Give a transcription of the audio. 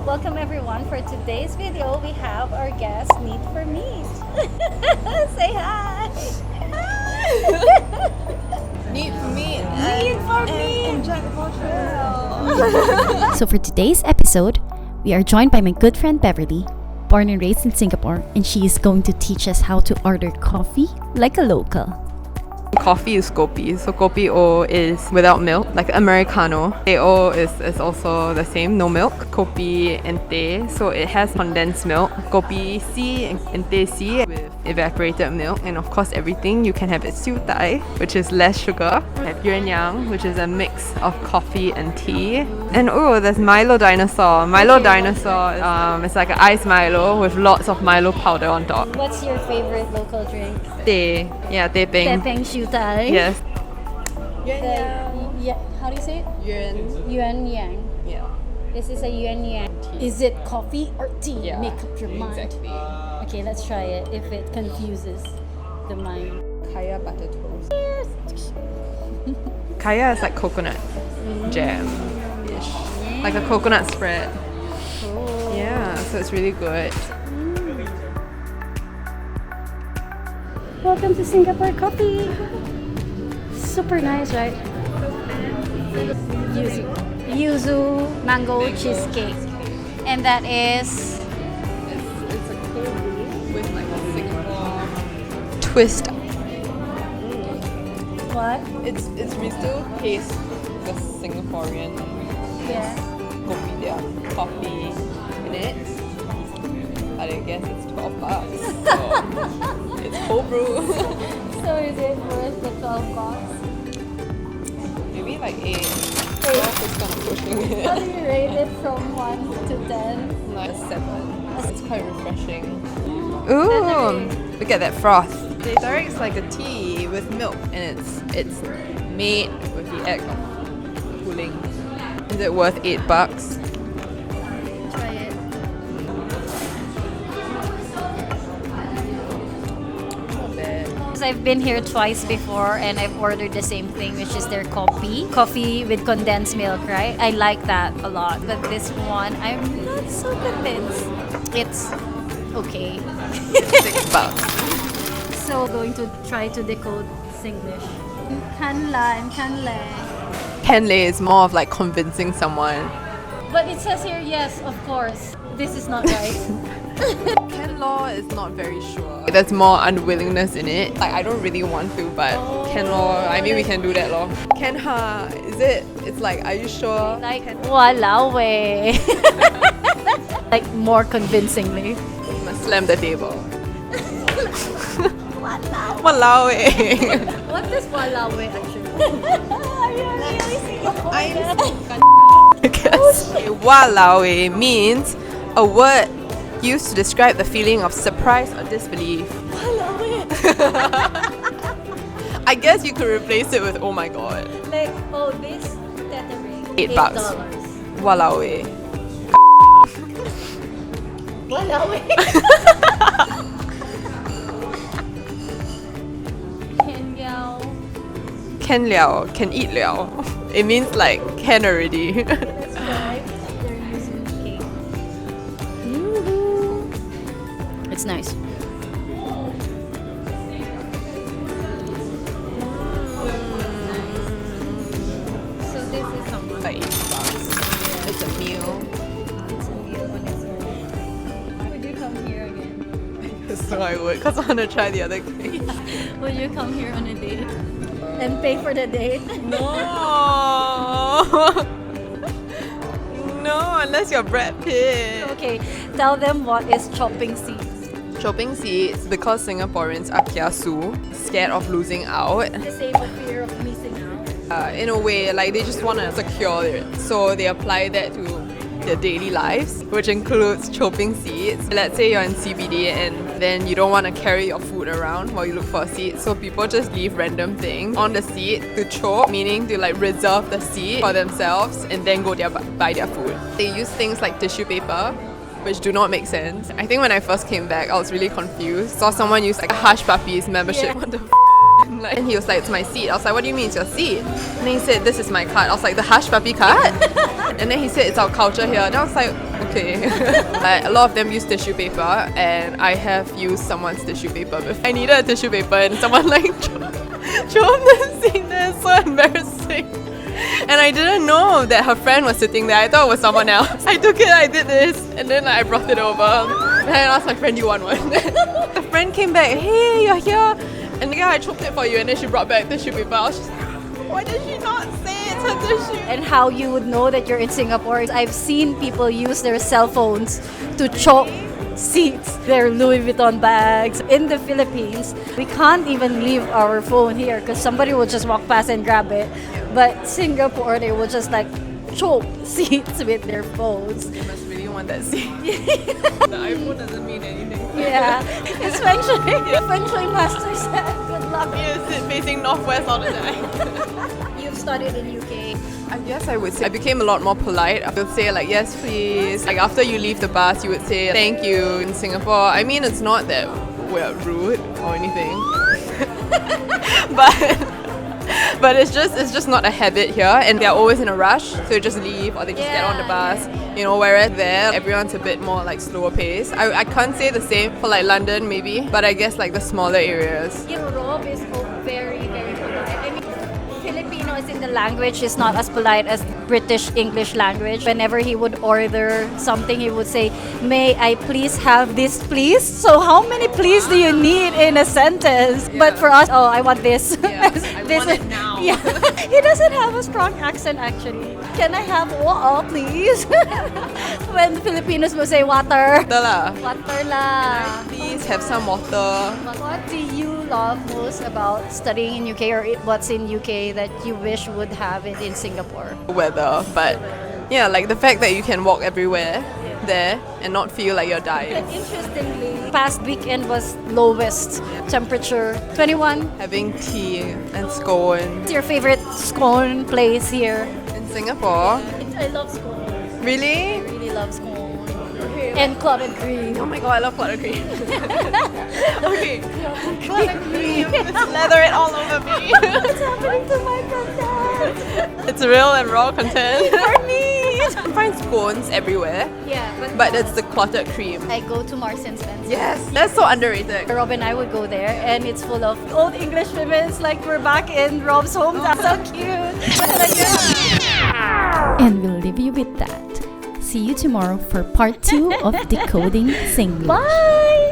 Welcome everyone. For today's video, we have our guest Need for Meat. Say hi. Need for meat. Need for meat. And Jacq for trail. So for today's episode, we are joined by my good friend Beverly, born and raised in Singapore, and she is going to teach us how to order coffee like a local. Coffee is Kopi. So Kopi O is without milk, like Americano. Teh O is also the same, no milk. Kopi and Teh, so it has condensed milk. Kopi C and Teh C with evaporated milk. And of course everything, you can have it Siu Dai, which is less sugar. Have Yuan Yang, which is a mix of coffee and tea. And oh, there's Milo Dinosaur. Milo Dinosaur, it's like an iced Milo with lots of Milo powder on top. What's your favorite local drink? Teh, yeah, Teh Peng. Teh Peng Siu Dai. Yes. Yeah. How do you say it? Yuan Yang. Yeah. This is a Yuan Yang. Is it coffee or tea? Yeah, Make up your mind. exactly. Okay, let's try it. If it confuses the mind. Kaya butter toast. Kaya is like coconut jam-ish. Like a coconut spread. Cool. Yeah, so it's really good. Welcome to Singapore Coffee. Super nice, right? Yuzu mango cheesecake. And that is It's a cold brew with like a Singapore twist. what? It's we still taste the Singaporean Yeah. kopi, their coffee in it. But I guess it's $12. So it's cold brew. So is it worth the $12? Maybe like 8. 12 is kind of pushing it. How do you rate it from 1 to 10? Like a 7. It's quite refreshing. Ooh, Look at that froth. The Derek's like a tea with milk, and it's made with the act of cooling. Is it worth $8? Try it. Not bad. Because I've been here twice before and I've ordered the same thing, which is their coffee with condensed milk, right? I like that a lot. But this one, I'm not so convinced. It's okay. $6. So going to try to decode Singlish. Kanla. Henley is more of like convincing someone. But it says here, yes, of course. This is not right. Ken Law is not very sure. There's more unwillingness in it. Like I don't really want to, but Ken Law, I mean we can do that law. Ken Ha, is it? It's like, are you sure? Like, walao eh. Like more convincingly. You must slam the table. Walao. Walao eh. What does walao eh actually? Are you really Singaporean? I guess. Walao eh means a word used to describe the feeling of surprise or disbelief. Walao eh. I guess you could replace it with oh my god. Like, oh, this tethering. $8. $8. Walao eh. Walao eh. Can liao, can eat liao. It means like can already. That's right. They're using cake. It's nice. So this is how much? Like $8. It's a meal. It's a meal on its own. Would you come here again? So I would, because I want to try the other cake. Would you come here on a date? And pay for the date? No! No, unless you're Brad Pitt. Okay, tell them what is chopping seeds. Chopping seeds, because Singaporeans are kiasu, scared of losing out. The same fear of missing out. In a way, like they just want to secure it. So they apply that to their daily lives, which includes chopping seeds. Let's say you're in CBD and then you don't want to carry your food around while you look for a seat. So people just leave random things on the seat to chop, meaning to like reserve the seat for themselves and then go buy their food. They use things like tissue paper, which do not make sense. I think when I first came back, I was really confused. Saw someone use like a Hush Puppies membership. Yeah. What the like, and he was like, it's my seat. I was like, what do you mean it's your seat? And then he said, this is my card. I was like, the Hush Puppy card? not. And then he said it's our culture here. And I was like, okay. Like, a lot of them use tissue paper, and I have used someone's tissue paper before. I needed a tissue paper, and someone like drove the scene there. It's so embarrassing. And I didn't know that her friend was sitting there. I thought it was someone else. I took it, I did this, and then I brought it over. And I asked my friend, "Do you want one?" The friend came back, "Hey, you're here." And yeah, I choked it for you, and then she brought back tissue paper. I was just like, why did she not say it's her tissue? And how you would know that you're in Singapore is I've seen people use their cell phones to choke seats, their Louis Vuitton bags. In the Philippines, we can't even leave our phone here because somebody will just walk past and grab it. But Singapore, they will just like choke seats with their phones. You must really want that seat. The iPhone doesn't mean anything. Yeah, it's feng shui. Feng shui master said, good luck. You sit facing northwest all the time. You've studied in UK. I guess I would say I became a lot more polite. I would say like, yes please. Like after you leave the bus, you would say thank you in Singapore. I mean, it's not that we're rude or anything. But it's just not a habit here, and they're always in a rush, so you just leave or they just get on the bus. You know, whereas there, everyone's a bit more like slower pace. I can't say the same for like London maybe, but I guess like the smaller areas. Rob is very, very polite. I mean, Filipinos in the language is not as polite as British English language. Whenever he would order something, he would say, "May I please have this, please?" So how many please do you need in a sentence? Yeah. But for us, oh, I want this. Yeah, I want it now. Yeah. He doesn't have a strong accent actually. Can I have water, please? When Filipinos will say water. Water lah. Water lah. Please have some water. What do you love most about studying in UK, or what's in UK that you wish would have it in Singapore? Weather, but yeah, like the fact that you can walk everywhere there and not feel like you're dying. Interestingly, past weekend was lowest temperature 21. Having tea and scone What's your favorite scone place here? in Singapore. I love scone. Really? I really love scone. And clotted cream. Oh my god, I love clotted cream. Okay. Clotted cream. Slather it all over me. What's happening to my content? It's real and raw content. For me. You find scones everywhere, Yeah, but it's the clotted cream. I go to Marks and Spencer. Yes, that's so underrated. Rob and I would go there, and it's full of old English women. It's like we're back in Rob's hometown. So cute. And we'll leave you with that. See you tomorrow for part 2 of Decoding Singlish. Bye.